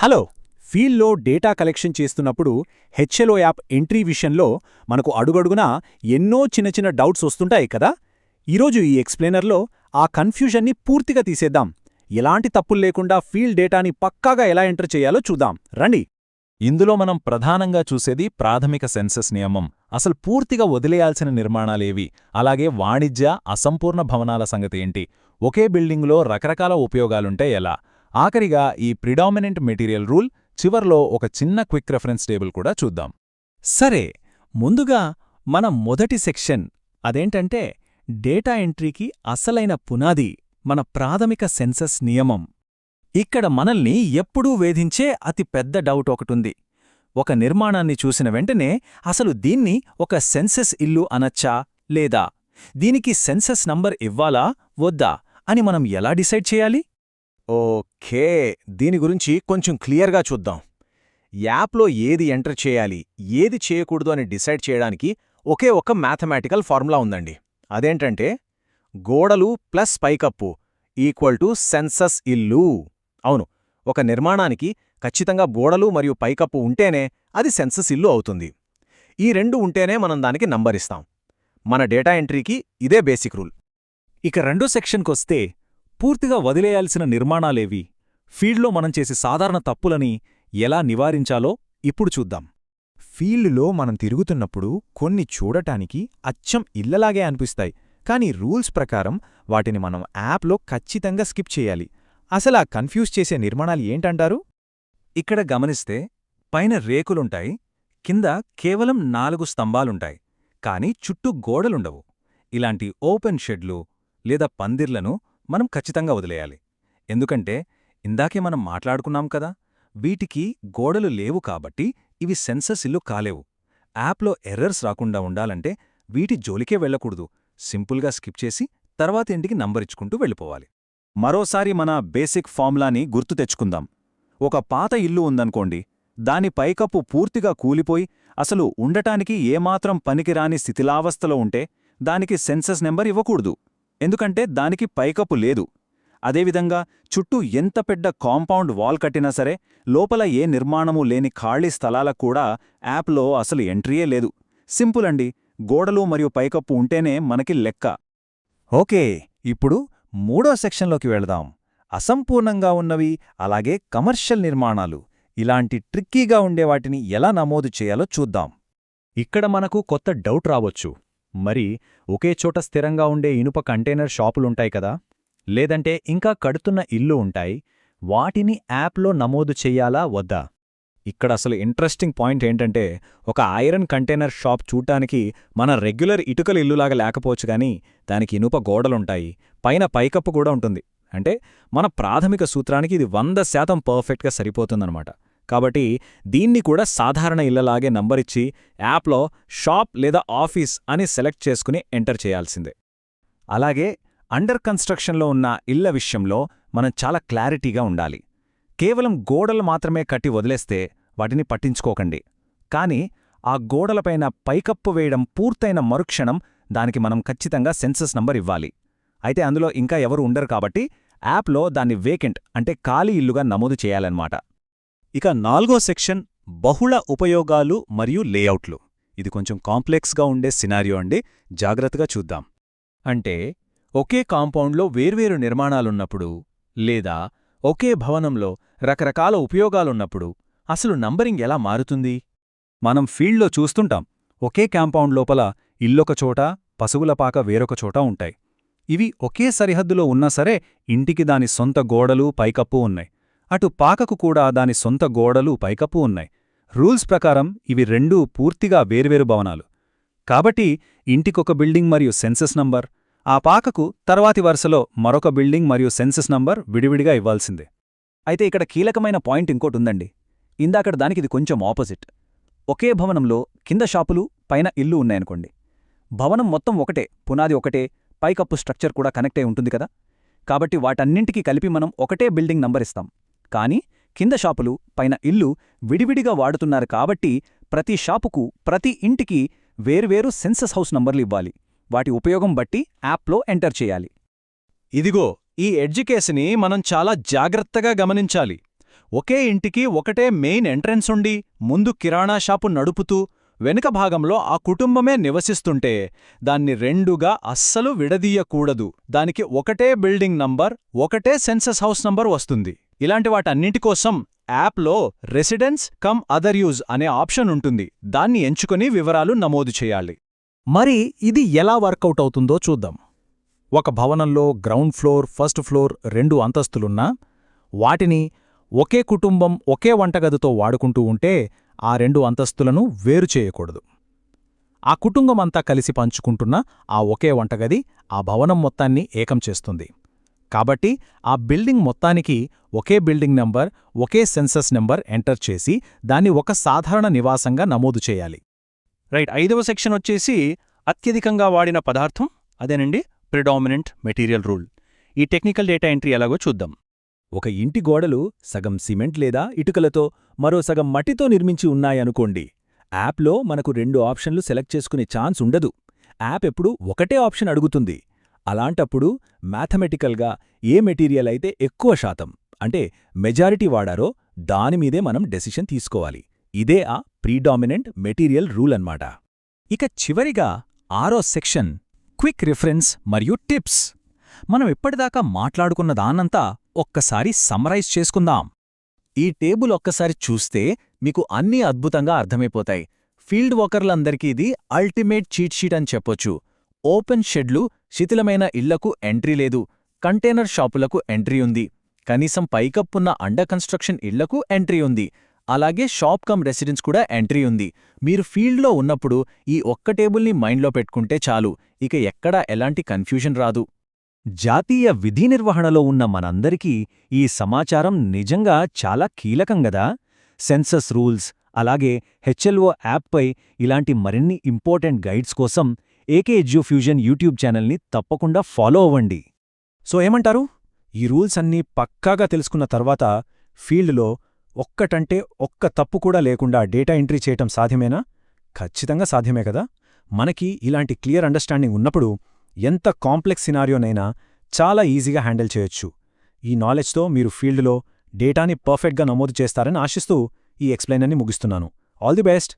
Hello. ఫీల్డ్లో data collection చేస్తున్నప్పుడు హెచ్ఎల్ఓ app entry విషయంలో మనకు అడుగడుగునా ఎన్నో చిన్న చిన్న డౌట్స్ వస్తుంటాయి కదా. ఈరోజు ఈ ఎక్స్ప్లెయినర్లో ఆ కన్ఫ్యూజన్ని పూర్తిగా తీసేద్దాం. ఎలాంటి తప్పులు లేకుండా ఫీల్డ్ డేటాని పక్కాగా ఎలా ఎంటర్ చేయాలో చూద్దాం రండి. ఇందులో మనం ప్రధానంగా చూసేది ప్రాథమిక సెన్సస్ నియమం, అసలు పూర్తిగా వదిలేయాల్సిన నిర్మాణాలేవి, అలాగే వాణిజ్య అసంపూర్ణ భవనాల సంగతి ఏంటి, ఒకే బిల్డింగ్లో రకరకాల ఉపయోగాలుంటే ఎలా, ఆఖరిగా ఈ ప్రిడామినెంట్ మెటీరియల్ రూల్, చివర్లో ఒక చిన్న క్విక్ రెఫరెన్స్ టేబుల్ కూడా చూద్దాం. సరే, ముందుగా మన మొదటి సెక్షన్ అదేంటంటే డేటా ఎంట్రీకి అసలైన పునాది మన ప్రాథమిక సెన్సస్ నియమం. ఇక్కడ మనల్ని ఎప్పుడూ వేధించే అతి పెద్ద డౌట్ ఒకటుంది. ఒక నిర్మాణాన్ని చూసిన వెంటనే అసలు దీన్ని ఒక సెన్సస్ ఇల్లు అనచ్చా లేదా, దీనికి సెన్సస్ నంబర్ ఇవ్వాలా వద్దా అని మనం ఎలా డిసైడ్ చేయాలి? ఓకే, దీని గురించి కొంచెం క్లియర్గా చూద్దాం. యాప్లో ఏది ఎంటర్ చేయాలి, ఏది చేయకూడదు అని డిసైడ్ చేయడానికి ఒకే ఒక మ్యాథమెటికల్ ఫార్ములా ఉందండి. అదేంటంటే గోడలు ప్లస్ పైకప్పు ఈక్వల్ టు సెన్సస్ ఇల్లు. అవును, ఒక నిర్మాణానికి ఖచ్చితంగా గోడలు మరియు పైకప్పు ఉంటేనే అది సెన్సస్ ఇల్లు అవుతుంది. ఈ రెండు ఉంటేనే మనం దానికి నంబరిస్తాం. మన డేటా ఎంట్రీకి ఇదే బేసిక్ రూల్. ఇక రెండో సెక్షన్కొస్తే పూర్తిగా వదిలేయాల్సిన నిర్మాణాలేవి, ఫీల్డ్లో మనం చేసే సాధారణ తప్పులని ఎలా నివారించాలో ఇప్పుడు చూద్దాం. ఫీల్డ్లో మనం తిరుగుతున్నప్పుడు కొన్ని చూడటానికి అచ్చం ఇళ్లలాగే అనిపిస్తాయి, కానీ రూల్స్ ప్రకారం వాటిని మనం యాప్లో ఖచ్చితంగా స్కిప్ చేయాలి. అసలా కన్ఫ్యూజ్ చేసే నిర్మాణాలు ఏంటంటారు? ఇక్కడ గమనిస్తే పైన రేకులుంటాయి, కింద కేవలం 4 స్తంభాలుంటాయి, కాని చుట్టూ గోడలుండవు. ఇలాంటి ఓపెన్ షెడ్లు లేదా పందిర్లను మనం ఖచ్చితంగా వదిలేయాలి. ఎందుకంటే ఇందాకే మనం మాట్లాడుకున్నాం కదా, వీటికి గోడలు లేవు కాబట్టి ఇవి సెన్సస్ ఇల్లు కాలేవు. యాప్లో ఎర్రర్స్ రాకుండా ఉండాలంటే వీటి జోలికే వెళ్లకూడదు. సింపుల్గా స్కిప్ చేసి తర్వాత ఇంటికి నంబరిచ్చుకుంటూ వెళ్ళిపోవాలి. మరోసారి మన బేసిక్ ఫార్ములాని గుర్తు తెచ్చుకుందాం. ఒక పాత ఇల్లు ఉందనుకోండి, దాని పైకప్పు పూర్తిగా కూలిపోయి అసలు ఉండటానికి ఏమాత్రం పనికిరాని స్థితిలావస్థలో ఉంటే దానికి సెన్సస్ నెంబర్ ఇవ్వకూడదు, ఎందుకంటే దానికి పైకప్పు లేదు. అదేవిధంగా చుట్టూ ఎంత పెద్ద కాంపౌండ్ వాల్ కట్టినా సరే లోపల ఏ నిర్మాణమూ లేని ఖాళీ స్థలాలకు కూడా యాప్లో అసలు ఎంట్రీయే లేదు. సింపుల్ అండి, గోడలు మరియు పైకప్పు ఉంటేనే మనకి లెక్క. ఓకే, ఇప్పుడు మూడో సెక్షన్లోకి వెళదాం. అసంపూర్ణంగా ఉన్నవి, అలాగే కమర్షియల్ నిర్మాణాలు, ఇలాంటి ట్రిక్కీగా ఉండేవాటిని ఎలా నమోదు చేయాలో చూద్దాం. ఇక్కడ మనకు కొత్త డౌట్ రావొచ్చు. మరి ఒకే చోట స్థిరంగా ఉండే ఇనుప కంటైనర్ షాపులుంటాయి కదా, లేదంటే ఇంకా కడుతున్న ఇల్లు ఉంటాయి, వాటిని యాప్లో నమోదు చెయ్యాలా వద్దా? ఇక్కడ అసలు ఇంట్రెస్టింగ్ పాయింట్ ఏంటంటే, ఒక ఐరన్ కంటైనర్ షాప్ చూడ్డానికి మన రెగ్యులర్ ఇటుకల ఇల్లులాగా లేకపోవచ్చు గాని దానికి ఇనుప గోడలుంటాయి, పైన పైకప్పు కూడా ఉంటుంది. అంటే మన ప్రాథమిక సూత్రానికి ఇది 100% పర్ఫెక్ట్గా సరిపోతుందన్నమాట. కాబట్టి దీన్ని కూడా సాధారణ ఇళ్లలాగే నంబరిచ్చి యాప్లో షాప్ లేదా ఆఫీస్ అని సెలెక్ట్ చేసుకుని ఎంటర్ చేయాల్సిందే. అలాగే అండర్ కన్స్ట్రక్షన్లో ఉన్న ఇళ్ల విషయంలో మనం చాలా క్లారిటీగా ఉండాలి. కేవలం గోడలు మాత్రమే కట్టి వదిలేస్తే వాటిని పట్టించుకోకండి. కానీ ఆ గోడలపైన పైకప్పు వేయడం పూర్తయిన మరుక్షణం దానికి మనం ఖచ్చితంగా సెన్సస్ నంబర్ ఇవ్వాలి. అయితే అందులో ఇంకా ఎవరు ఉండరు కాబట్టి యాప్లో దాన్ని వేకెంట్ అంటే ఖాళీ ఇల్లుగా నమోదు చేయాలన్నమాట. ఇక నాలుగో సెక్షన్ బహుళ ఉపయోగాలు మరియు లేఅవుట్లు. ఇది కొంచెం కాంప్లెక్స్గా ఉండే సినారియో అండి, జాగ్రత్తగా చూద్దాం. అంటే ఒకే కాంపౌండ్లో వేర్వేరు నిర్మాణాలున్నప్పుడు, లేదా ఒకే భవనంలో రకరకాల ఉపయోగాలున్నప్పుడు అసలు నంబరింగ్ ఎలా మారుతుంది? మనం ఫీల్డ్లో చూస్తుంటాం, ఒకే కాంపౌండ్ లోపల ఇల్లొక చోట, పశువులపాక వేరొక చోట ఉంటాయి. ఇవి ఒకే సరిహద్దులో ఉన్నా సరే ఇంటికి దాని సొంత గోడలు పైకప్పు ఉన్నాయి, అటు పాకకు కూడా దాని సొంత గోడలు పైకప్పు ఉన్నాయి. రూల్స్ ప్రకారం ఇవి రెండూ పూర్తిగా వేర్వేరు భవనాలు. కాబట్టి ఇంటికొక బిల్డింగ్ మరియు సెన్సస్ నంబర్, ఆ పాకకు తర్వాతి వరుసలో మరొక బిల్డింగ్ మరియు సెన్సస్ నంబర్ విడివిడిగా ఇవ్వాల్సిందే. అయితే ఇక్కడ కీలకమైన పాయింట్ ఇంకోటుందండి. ఇందాకడ దానికిది కొంచెం ఆపోజిట్. ఒకే భవనంలో కింద షాపులు పైన ఇల్లు ఉన్నాయనుకోండి, భవనం మొత్తం ఒకటే, పునాది ఒకటే, పైకప్పు స్ట్రక్చర్ కూడా కనెక్ట్ అయి ఉంటుంది కదా. కాబట్టి వాటన్నింటికీ కలిపి మనం ఒకటే బిల్డింగ్ నంబరిస్తాం. కానీ కింద షాపులు పైన ఇల్లు విడివిడిగా వాడుతున్నారు కాబట్టి ప్రతి షాపుకు ప్రతి ఇంటికి వేర్వేరు సెన్సస్ హౌస్ నంబర్లు ఇవ్వాలి. వాటి ఉపయోగం బట్టి యాప్లో ఎంటర్ చేయాలి. ఇదిగో ఈ ఎడ్జ్ కేసుని మనం చాలా జాగ్రత్తగా గమనించాలి. ఒకే ఇంటికి ఒకటే మెయిన్ ఎంట్రెన్స్ ఉండి ముందు కిరాణా షాపు నడుపుతూ వెనుక భాగంలో ఆ కుటుంబమే నివసిస్తుంటే దాన్ని రెండుగా అస్సలు విడదీయకూడదు. దానికి ఒకటే బిల్డింగ్ నంబర్, ఒకటే సెన్సస్ హౌస్ నంబర్ వస్తుంది. ఇలాంటి వాటన్నింటికోసం యాప్లో రెసిడెన్స్ కమ్ అదర్ యూజ్ అనే ఆప్షన్ ఉంటుంది. దాన్ని ఎంచుకొని వివరాలు నమోదు చేయాలి. మరి ఇది ఎలా వర్కౌట్ అవుతుందో చూద్దాం. ఒక భవనంలో గ్రౌండ్ ఫ్లోర్, ఫస్ట్ ఫ్లోర్ 2 అంతస్తులున్నా వాటిని ఒకే కుటుంబం ఒకే వంటగదితో వాడుకుంటూ ఉంటే ఆ 2 అంతస్తులను వేరు చేయకూడదు. ఆ కుటుంబమంతా కలిసి పంచుకుంటున్న ఆ ఒకే వంటగది ఆ భవనం మొత్తాన్ని ఏకం చేస్తుంది. కాబట్టి ఆ బిల్డింగ్ మొత్తానికి ఒకే బిల్డింగ్ నంబర్, ఒకే సెన్సస్ నెంబర్ ఎంటర్ చేసి దాన్ని ఒక సాధారణ నివాసంగా నమోదు చేయాలి. రైట్. 5వ సెక్షన్ వచ్చేసి అత్యధికంగా వాడిన పదార్థం, అదేనండి ప్రిడామినెంట్ మెటీరియల్ రూల్. ఈ టెక్నికల్ డేటా ఎంట్రీ ఎలాగో చూద్దాం. ఒక ఇంటి గోడలు సగం సిమెంట్ లేదా ఇటుకలతో మరో సగం మట్టితో నిర్మించి ఉన్నాయనుకోండి. యాప్లో మనకు 2 ఆప్షన్లు సెలెక్ట్ చేసుకునే ఛాన్స్ ఉండదు. యాప్ ఎప్పుడూ ఒకటే ఆప్షన్ అడుగుతుంది. అలాంటప్పుడు మ్యాథమెటికల్గా ఏ మెటీరియల్ అయితే ఎక్కువ శాతం అంటే మెజారిటీ వాడారో దానిమీదే మనం డెసిషన్ తీసుకోవాలి. ఇదే ఆ ప్రీడామినెంట్ మెటీరియల్ రూల్ అన్నమాట. ఇక చివరిగా 6వ సెక్షన్ క్విక్ రిఫరెన్స్ మరియు టిప్స్. మనం ఇప్పటిదాకా మాట్లాడుకున్న దాన్నంతా ఒక్కసారి సమ్మరైజ్ చేసుకుందాం. ఈ టేబుల్ ఒక్కసారి చూస్తే మీకు అన్నీ అద్భుతంగా అర్థమైపోతాయి. ఫీల్డ్ వర్కర్లందరికీ ఇది అల్టిమేట్ చీట్ షీట్ అని చెప్పొచ్చు. ఓపెన్ షెడ్లు, శిథిలమైన ఇళ్లకు ఎంట్రీ లేదు. కంటైనర్ షాపులకు ఎంట్రీ ఉంది. కనీసం పైకప్పున్న అండర్ కన్స్ట్రక్షన్ ఇళ్లకు ఎంట్రీ ఉంది. అలాగే షాప్ కమ్ రెసిడెన్స్ కూడా ఎంట్రీ ఉంది. మీరు ఫీల్డ్లో ఉన్నప్పుడు ఈ ఒక్క టేబుల్ని మైండ్లో పెట్టుకుంటే చాలు. ఇక ఎక్కడా ఎలాంటి కన్ఫ్యూజన్ రాదు. జాతీయ విధి నిర్వహణలో ఉన్న మనందరికీ ఈ సమాచారం నిజంగా చాలా కీలకంగదా. సెన్సస్ రూల్స్, అలాగే హెచ్ఎల్ఓ యాప్పై ఇలాంటి మరిన్ని ఇంపార్టెంట్ గైడ్స్ కోసం ఏకే ఎడ్యుఫ్యూజన్ యూట్యూబ్ ఛానల్ని తప్పకుండా ఫాలో అవ్వండి. సో ఏమంటారు? ఈ రూల్స్ అన్నీ పక్కాగా తెలుసుకున్న తర్వాత ఫీల్డ్లో ఒక్కటంటే ఒక్క తప్పు కూడా లేకుండా డేటా ఎంట్రీ చేయటం సాధ్యమేనా? ఖచ్చితంగా సాధ్యమే కదా. మనకి ఇలాంటి క్లియర్ అండర్స్టాండింగ్ ఉన్నప్పుడు ఎంత కాంప్లెక్స్ సినారియోనైనా చాలా ఈజీగా హ్యాండిల్ చేయొచ్చు. ఈ నాలెడ్జ్తో మీరు ఫీల్డ్లో డేటాని పర్ఫెక్ట్గా నమోదు చేస్తారని ఆశిస్తూ ఈ ఎక్స్ప్లెయినర్ని ముగిస్తున్నాను. All the best.